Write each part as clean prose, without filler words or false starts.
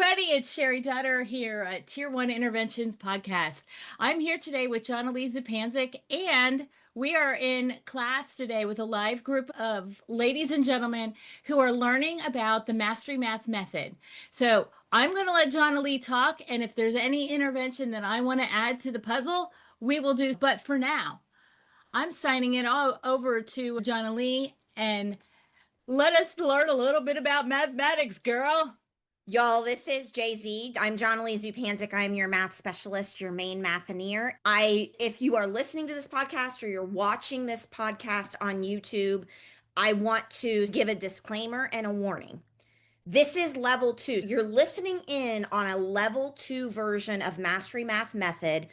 everybody. It's Cheri Dotterer here at Tier 1 Interventions Podcast. I'm here today with Jonily Zupancic, and we are in class today with a live group of ladies and gentlemen who are learning about the Mastery Math method. So I'm going to let Jonily talk, and if there's any intervention that I want to add to the puzzle, we will do. But for now, I'm signing it all over to Jonily, and let us learn a little bit about mathematics, girl. Y'all, this is Jay-Z. I'm Jonily Zupancic. I'm your math specialist, your main matheneer. If you are listening to this podcast or you're watching this podcast on YouTube, I want to give a disclaimer and a warning. This is level 2. You're listening in on a level 2 version of Mastery Math Method.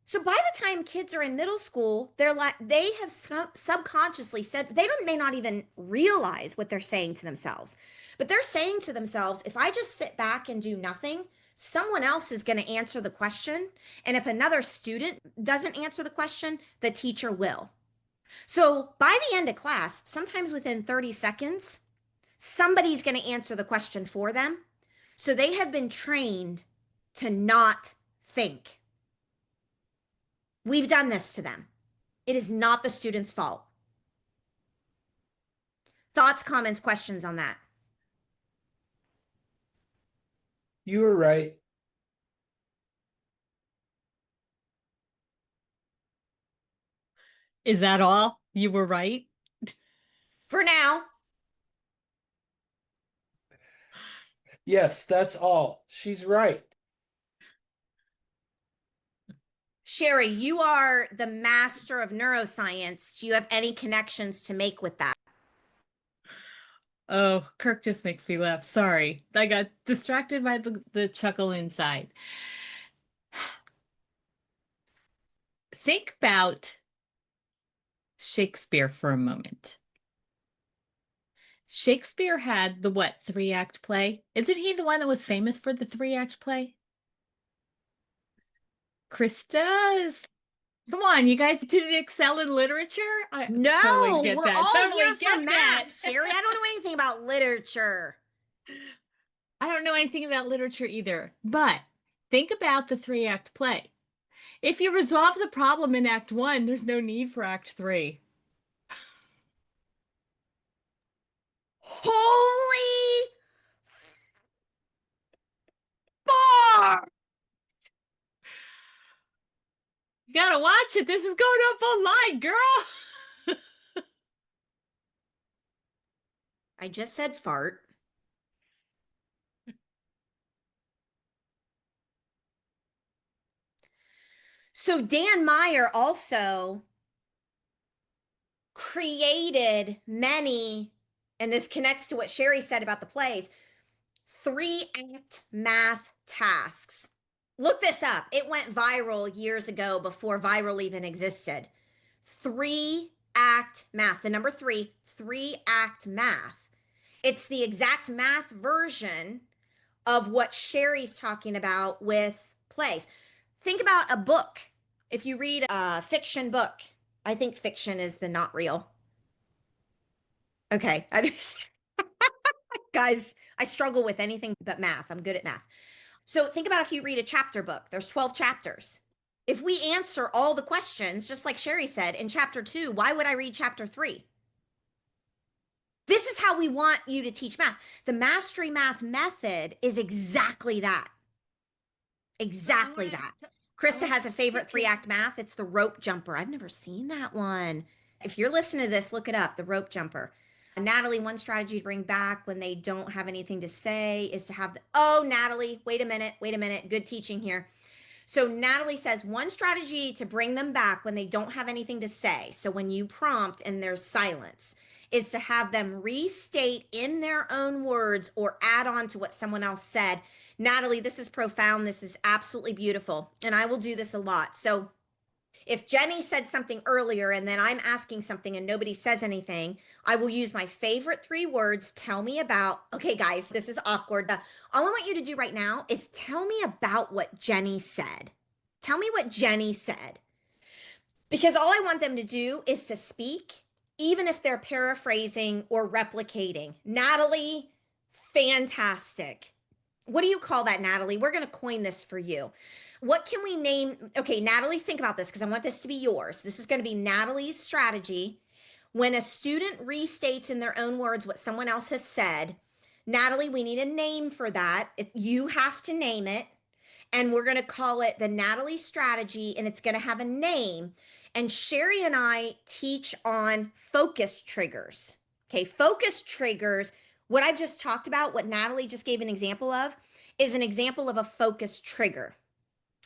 So by the time kids are in middle school, they have subconsciously said may not even realize what they're saying to themselves. But they're saying to themselves, if I just sit back and do nothing, someone else is going to answer the question. And if another student doesn't answer the question, the teacher will. So by the end of class, sometimes within 30 seconds, somebody's going to answer the question for them. So they have been trained to not think. We've done this to them. It is not the student's fault. Thoughts, comments, questions on that? You were right. Is that all? You were right? For now. Yes, that's all. She's right. Cheri, you are the master of neuroscience. Do you have any connections to make with that? Oh, Kirk just makes me laugh. Sorry. I got distracted by the chuckle inside. Think about Shakespeare for a moment. Shakespeare had the what, 3-act play? Isn't he the one that was famous for the 3-act play? Krista? Come on, you guys didn't excel in literature? I No, totally get we're that. all Totally here get for that. math, Cheri. I don't know anything about literature. I don't know anything about literature either, but think about the 3-act play. If you resolve the problem in Act 1, there's no need for Act 3. Holy Bar! You gotta watch it. This is going up online, girl. I just said fart. So Dan Meyer also created many, and this connects to what Cheri said about the plays, 3-act math tasks. Look this up. It went viral years ago before viral even existed. 3-act math, the number 3-act math. It's the exact math version of what Cheri's talking about with plays. Think about a book. If you read a fiction book, I think fiction is the not real. Okay. Guys, I struggle with anything but math. I'm good at math. So think about if you read a chapter book, there's 12 chapters. If we answer all the questions, just like Cheri said, in chapter 2, why would I read chapter 3? This is how we want you to teach math. The Mastery Math method is exactly that. Exactly that. Krista has a favorite 3-act math. It's the rope jumper. I've never seen that one. If you're listening to this, look it up, the rope jumper. Natalie, one strategy to bring back when they don't have anything to say is to have oh, Natalie, wait a minute. Good teaching here. So Natalie says one strategy to bring them back when they don't have anything to say. So when you prompt and there's silence is to have them restate in their own words or add on to what someone else said. Natalie, this is profound. This is absolutely beautiful. And I will do this a lot. So if Jenny said something earlier and then I'm asking something and nobody says anything, I will use my favorite 3 words. Tell me about, okay, guys, this is awkward. All I want you to do right now is tell me about what Jenny said. Tell me what Jenny said. Because all I want them to do is to speak, even if they're paraphrasing or replicating. Natalie, fantastic. what do you call that, Natalie? We're going to coin this for you. What can we name? Okay, Natalie, think about this because I want this to be yours. This is going to be Natalie's strategy. When a student restates in their own words what someone else has said, Natalie, we need a name for that. You have to name it. And we're going to call it the Natalie strategy, and it's going to have a name. And Cheri and I teach on focus triggers. Okay, focus triggers. What I've just talked about, what Natalie just gave an example of, is an example of a focus trigger.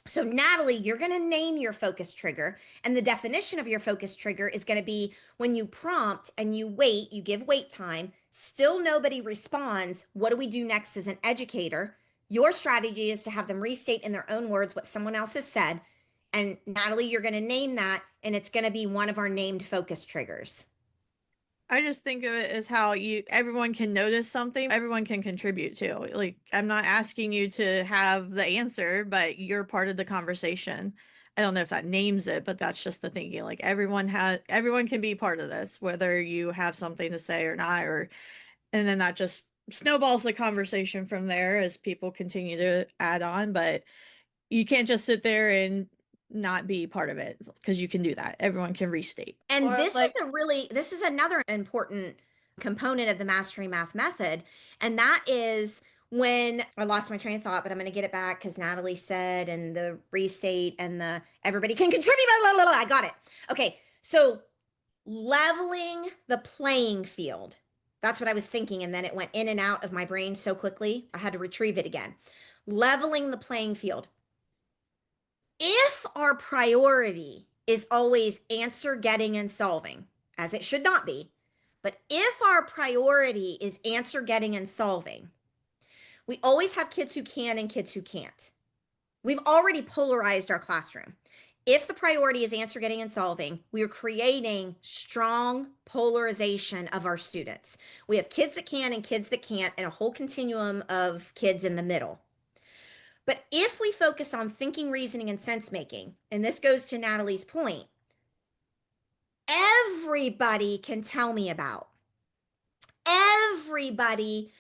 So, Natalie, you're going to name your focus trigger, and the definition of your focus trigger is going to be when you prompt and you wait, you give wait time, still nobody responds. What do we do next as an educator? Your strategy is to have them restate in their own words what someone else has said. And Natalie, you're going to name that, and it's going to be one of our named focus triggers. I just think of it as how everyone can notice something, everyone can contribute to. Like, I'm not asking you to have the answer, but you're part of the conversation. I don't know if that names it, but that's just the thinking. Like, everyone can be part of this, whether you have something to say or not, and then that just snowballs the conversation from there as people continue to add on. But you can't just sit there and not be part of it, because you can do that. Everyone can restate. And this is another important component of the Mastery Math method. And that is when I lost my train of thought, but I'm going to get it back because Natalie said, and the restate and the everybody can contribute. Blah, blah, blah, blah. I got it. Okay. So leveling the playing field. That's what I was thinking. And then it went in and out of my brain so quickly. I had to retrieve it again. Leveling the playing field. If our priority is always answer, getting, and solving, as it should not be, but if our priority is answer, getting, and solving, we always have kids who can and kids who can't. We've already polarized our classroom. If the priority is answer, getting, and solving, we are creating strong polarization of our students. We have kids that can and kids that can't, and a whole continuum of kids in the middle. But if we focus on thinking, reasoning, and sense making, and this goes to Natalie's point, everybody can tell me about. Everybody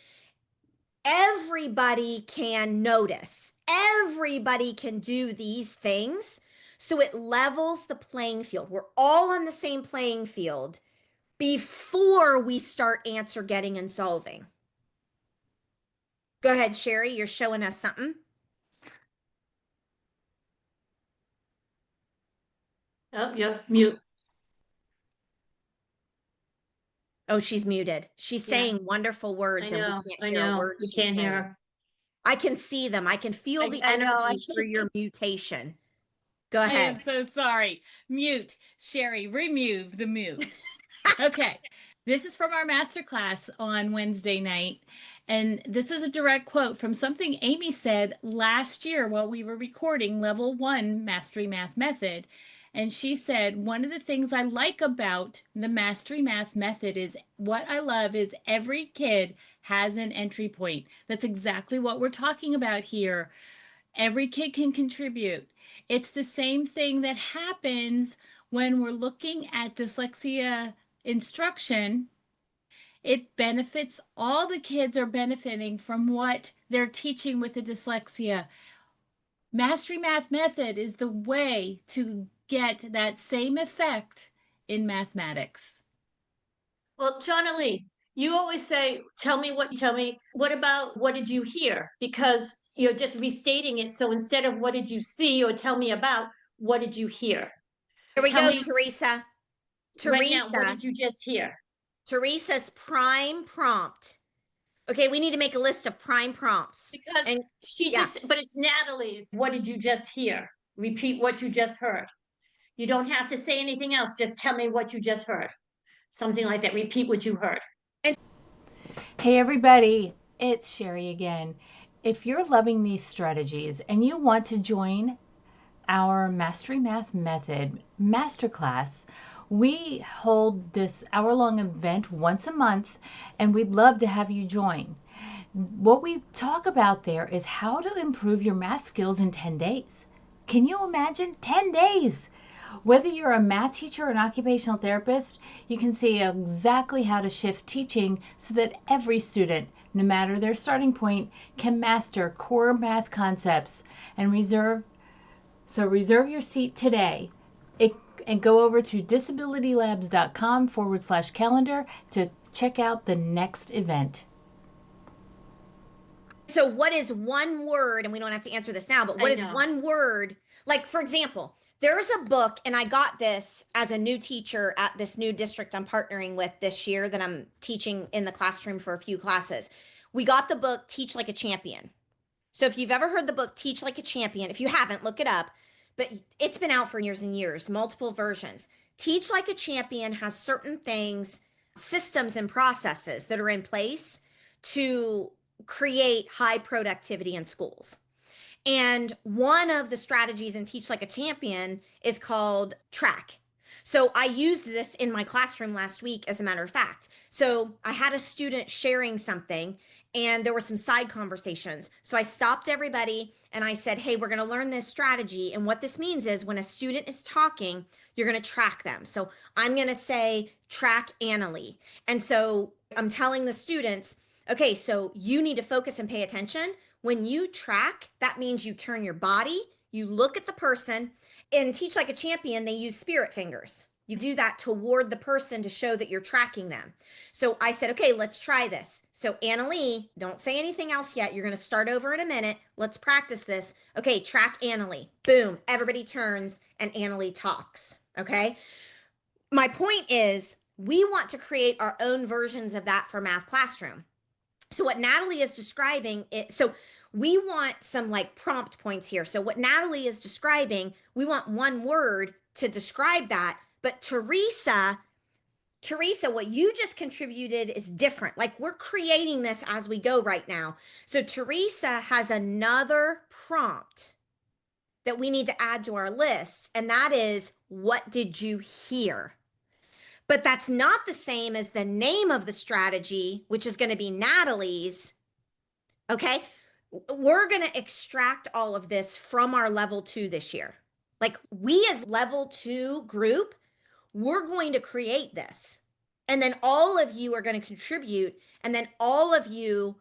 can notice. Everybody can do these things. So it levels the playing field. We're all on the same playing field before we start answer, getting, and solving. Go ahead, Cheri. You're showing us something. Oh, yeah, mute. Oh, she's muted. She's saying wonderful words, and we can't hear a word she's saying. Her. I can see them. I can feel the energy through your mutation. Go ahead. I am so sorry. Mute. Cheri, remove the mute. Okay. This is from our masterclass on Wednesday night. And this is a direct quote from something Amy said last year while we were recording Level 1 Mastery Math Method. And she said, one of the things I like about the Mastery Math Method is what I love is every kid has an entry point. That's exactly what we're talking about here. Every kid can contribute. It's the same thing that happens when we're looking at dyslexia instruction. It benefits, all the kids are benefiting from what they're teaching with the dyslexia. Mastery Math Method is the way to get that same effect in mathematics. Well, Jonily, you always say, tell me, what about, what did you hear? Because you're just restating it. So instead of what did you see or tell me about, what did you hear? Here we go, Teresa. Right now, what did you just hear? Teresa's prime prompt. Okay, we need to make a list of prime prompts. Because but it's Natalie's. What did you just hear? Repeat what you just heard. You don't have to say anything else. Just tell me what you just heard. Something like that. Repeat what you heard. Hey everybody, it's Cheri again. If you're loving these strategies and you want to join our Mastery Math Method Masterclass, we hold this hour-long event once a month, and we'd love to have you join. What we talk about there is how to improve your math skills in 10 days. Can you imagine 10 days? Whether you're a math teacher or an occupational therapist, you can see exactly how to shift teaching so that every student no matter their starting point, can master core math concepts and reserve your seat today. And go over to disabilitylabs.com/calendar to check out the next event. So what is one word, and we don't have to answer this now, but what I is know. one word? Like, for example, there's a book, and I got this as a new teacher at this new district I'm partnering with this year that I'm teaching in the classroom for a few classes. We got the book Teach Like a Champion. So if you've ever heard the book Teach Like a Champion, if you haven't, look it up. But it's been out for years and years, multiple versions. Teach Like a Champion has certain things, systems and processes that are in place to create high productivity in schools. And one of the strategies in Teach Like a Champion is called track. So I used this in my classroom last week, as a matter of fact. So I had a student sharing something and there were some side conversations. So I stopped everybody and I said, hey, we're going to learn this strategy. And what this means is when a student is talking, you're going to track them. So I'm going to say, track Natalie. And so I'm telling the students, okay, so you need to focus and pay attention. When you track, that means you turn your body, you look at the person. In Teach Like a Champion, they use spirit fingers. You do that toward the person to show that you're tracking them. So I said, okay, let's try this. So Natalie, don't say anything else yet. You're going to start over in a minute. Let's practice this. Okay, track Natalie. Boom, everybody turns and Natalie talks. Okay. My point is, we want to create our own versions of that for math classroom. So what Natalie is describing, so we want some like prompt points here. So what Natalie is describing, we want one word to describe that. But Teresa, what you just contributed is different. Like, we're creating this as we go right now. So Teresa has another prompt that we need to add to our list. And that is, what did you hear? But that's not the same as the name of the strategy, which is going to be Natalie's. Okay. We're going to extract all of this from our level 2 this year. Like, we as level 2 group, we're going to create this. And then all of you are going to contribute. And then all of you,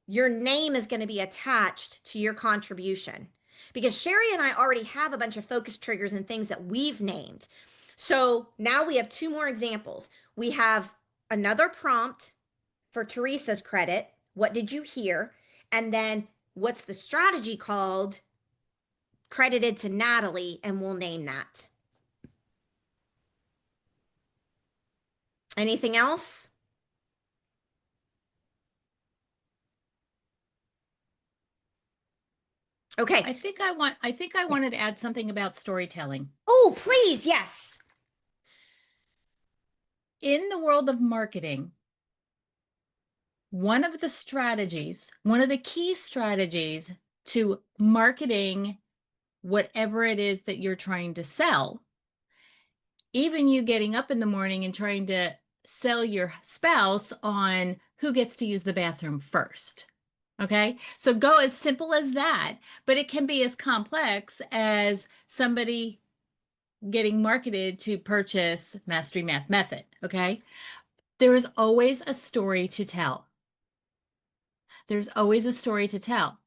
your name is going to be attached to your contribution. Because Cheri and I already have a bunch of focus triggers and things that we've named. So now we have 2 more examples. We have another prompt for Teresa's credit. What did you hear? And then what's the strategy called? Credited to Natalie, and we'll name that. Anything else? Okay. I think I wanted to add something about storytelling. Oh, please, yes. In the world of marketing, one of the key strategies to marketing whatever it is that you're trying to sell, even you getting up in the morning and trying to sell your spouse on who gets to use the bathroom first. Okay, so go as simple as that, but it can be as complex as somebody getting marketed to purchase Mastery Math Method. Okay, there is always a story to tell. There's always a story to tell.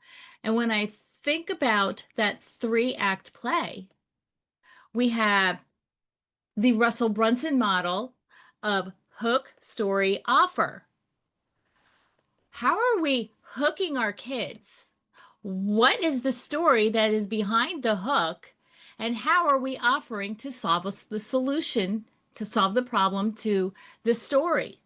And when I think about that 3-act play, we have the Russell Brunson model of hook, story, offer. How are we hooking our kids? What is the story that is behind the hook? And how are we offering to solve the solution, to solve the problem to the story?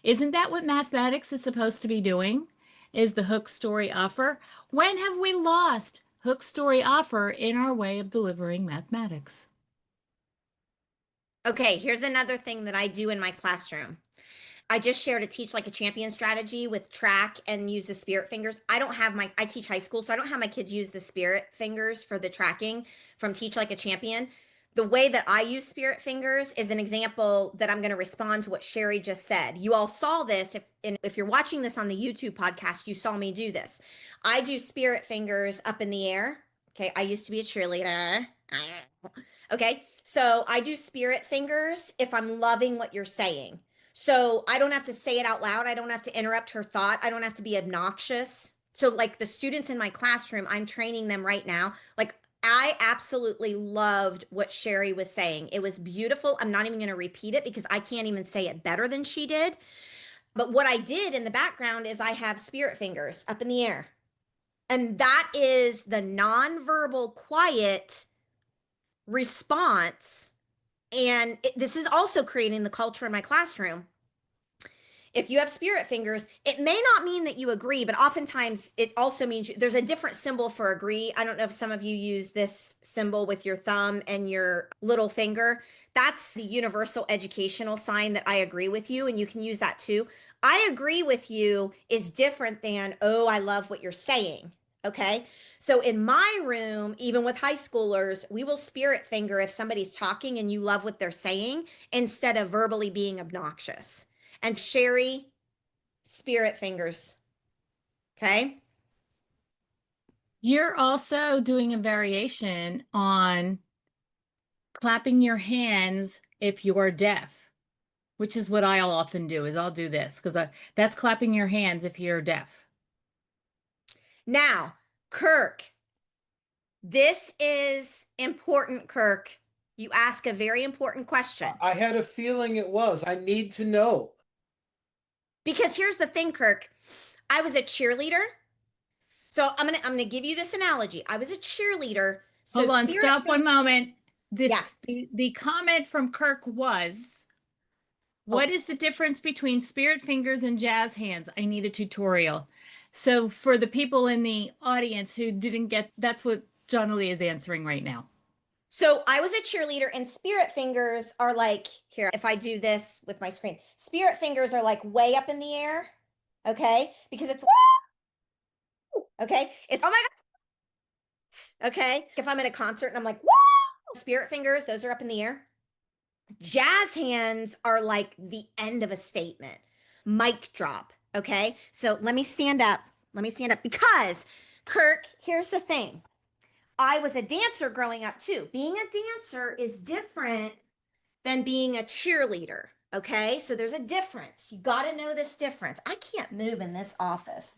Isn't that what mathematics is supposed to be doing? Is the hook, story, offer? When have we lost hook, story, offer in our way of delivering mathematics? Okay, here's another thing that I do in my classroom. I just shared a Teach Like a Champion strategy with track and use the spirit fingers. I teach high school, so I don't have my kids use the spirit fingers for the tracking from Teach Like a Champion. The way that I use spirit fingers is an example that I'm going to respond to what Cheri just said. You all saw this. If you're watching this on the YouTube podcast, you saw me do this. I do spirit fingers up in the air. Okay, I used to be a cheerleader. Okay, so I do spirit fingers if I'm loving what you're saying. So I don't have to say it out loud. I don't have to interrupt her thought. I don't have to be obnoxious. So, like the students in my classroom, I'm training them right now. Like, I absolutely loved what Cheri was saying. It was beautiful. I'm not even going to repeat it because I can't even say it better than she did. But what I did in the background is I have spirit fingers up in the air. And that is the nonverbal quiet response. And this is also creating the culture in my classroom. If you have spirit fingers, it may not mean that you agree, but oftentimes it also means there's a different symbol for agree. I don't know if some of you use this symbol with your thumb and your little finger. That's the universal educational sign that I agree with you, and you can use that too. I agree with you is different than, oh, I love what you're saying. Okay. So in my room, even with high schoolers, we will spirit finger if somebody's talking and you love what they're saying instead of verbally being obnoxious. And Cheri, spirit fingers. Okay. You're also doing a variation on clapping your hands if you're deaf, which is what I'll often do is I'll do this because that's clapping your hands if you're deaf. Now, Kirk, this is important, Kirk. You ask a very important question. I had a feeling it was. I need to know. Because here's the thing, Kirk. I was a cheerleader. So I'm gonna give you this analogy. I was a cheerleader. So Hold on, stop one moment. Yeah. The comment from Kirk was, what is the difference between spirit fingers and jazz hands? I need a tutorial. So for the people in the audience who didn't get, that's what Jonily is answering right now. So I was a cheerleader, and spirit fingers are like, here, if I do this with my screen, spirit fingers are like way up in the air. Okay. Because it's, okay. It's, oh my God. Okay. If I'm at a concert and I'm like, whoa, spirit fingers, those are up in the air. Jazz hands are like the end of a statement. Mic drop. Okay. So let me stand up. Let me stand up because, Kirk, here's the thing. I was a dancer growing up too. Being a dancer is different than being a cheerleader. Okay. So there's a difference. You got to know this difference. I can't move in this office.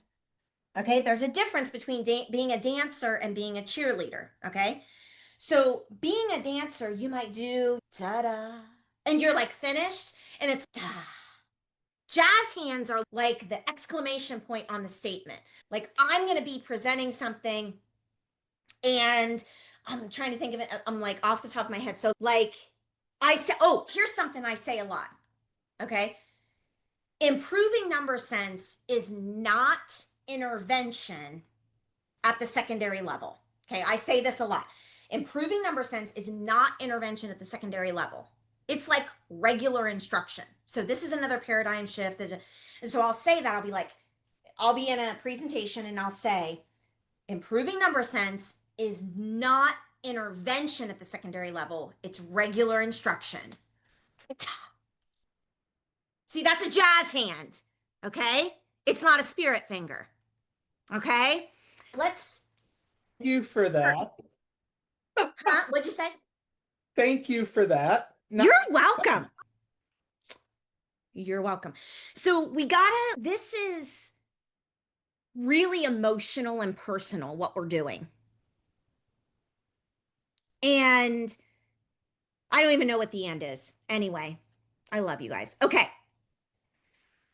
Okay. There's a difference between being a dancer and being a cheerleader. Okay. So being a dancer, you might do da-da, and you're like finished, and it's da. Jazz hands are like the exclamation point on the statement. Like I'm going to be presenting something, and I'm trying to think of it. I'm like off the top of my head. So like I say, oh, here's something I say a lot. Okay. Improving number sense is not intervention at the secondary level. Okay. I say this a lot. Improving number sense is not intervention at the secondary level. It's like regular instruction. So this is another paradigm shift. And so I'll say that. I'll be like, I'll be in a presentation and I'll say, improving number sense is not intervention at the secondary level. It's regular instruction. See, that's a jazz hand. Okay. It's not a spirit finger. Okay. Let's. Thank you for that. Huh? What'd you say? Thank you for that. You're welcome. You're welcome. So this is really emotional and personal, what we're doing. And I don't even know what the end is. Anyway, I love you guys. Okay.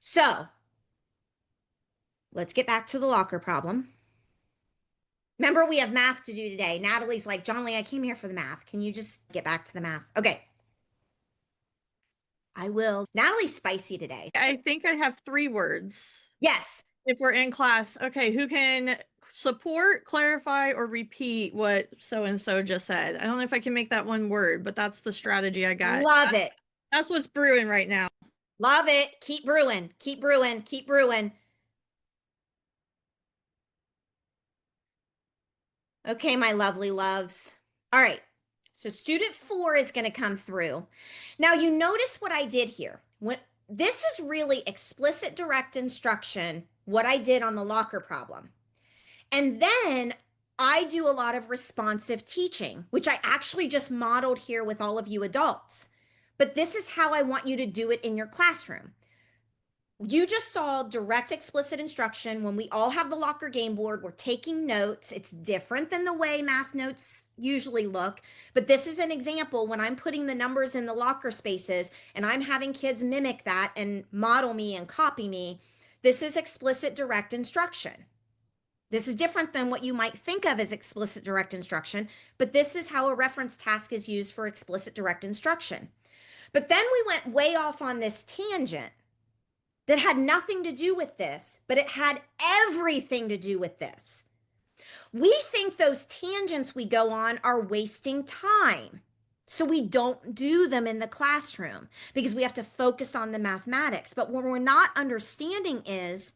So let's get back to the locker problem. Remember, we have math to do today. Natalie's like, Jonily, I came here for the math. Can you just get back to the math? Okay. I will. Natalie's spicy today. I think I have 3 words. Yes. If we're in class, okay, who can support, clarify, or repeat what so-and-so just said? I don't know if I can make that one word, but that's the strategy I got. Love it. That's what's brewing right now. Love it. Keep brewing. Keep brewing. Keep brewing. Okay, my lovely loves. All right. So student 4 is going to come through. Now you notice what I did here. This is really explicit direct instruction, what I did on the locker problem. And then I do a lot of responsive teaching, which I actually just modeled here with all of you adults. but this is how I want you to do it in your classroom. You just saw direct explicit instruction. When we all have the locker game board, we're taking notes. It's different than the way math notes usually look, but this is an example when I'm putting the numbers in the locker spaces and I'm having kids mimic that and model me and copy me. This is explicit direct instruction. This is different than what you might think of as explicit direct instruction, but this is how a reference task is used for explicit direct instruction. But then we went way off on this tangent that had nothing to do with this, but it had everything to do with this. We think those tangents we go on are wasting time. So we don't do them in the classroom because we have to focus on the mathematics. But what we're not understanding is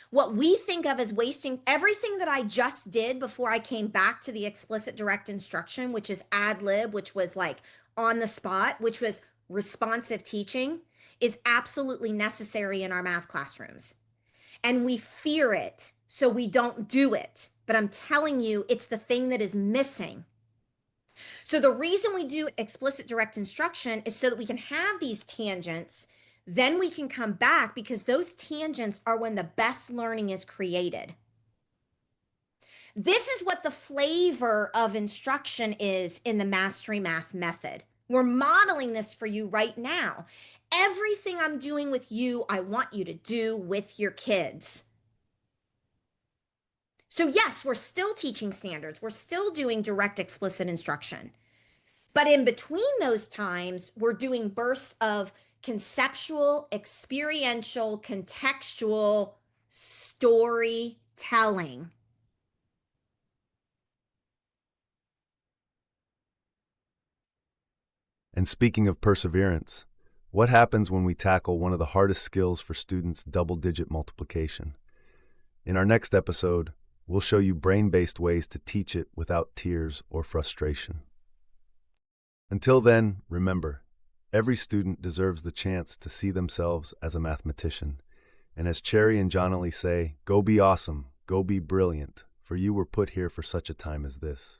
what we think of as wasting everything that I just did before I came back to the explicit direct instruction, which is ad lib, which was like on the spot, which was responsive teaching, is absolutely necessary in our math classrooms. And we fear it, so we don't do it. But I'm telling you, it's the thing that is missing. So the reason we do explicit direct instruction is so that we can have these tangents, then we can come back because those tangents are when the best learning is created. This is what the flavor of instruction is in the Mastery Math method. We're modeling this for you right now. Everything I'm doing with you, I want you to do with your kids. So yes, we're still teaching standards. We're still doing direct explicit instruction. But in between those times, we're doing bursts of conceptual, experiential, contextual storytelling. And speaking of perseverance, what happens when we tackle one of the hardest skills for students, double-digit multiplication? In our next episode, we'll show you brain-based ways to teach it without tears or frustration. Until then, remember, every student deserves the chance to see themselves as a mathematician. And as Cheri and Jonily say, go be awesome, go be brilliant, for you were put here for such a time as this.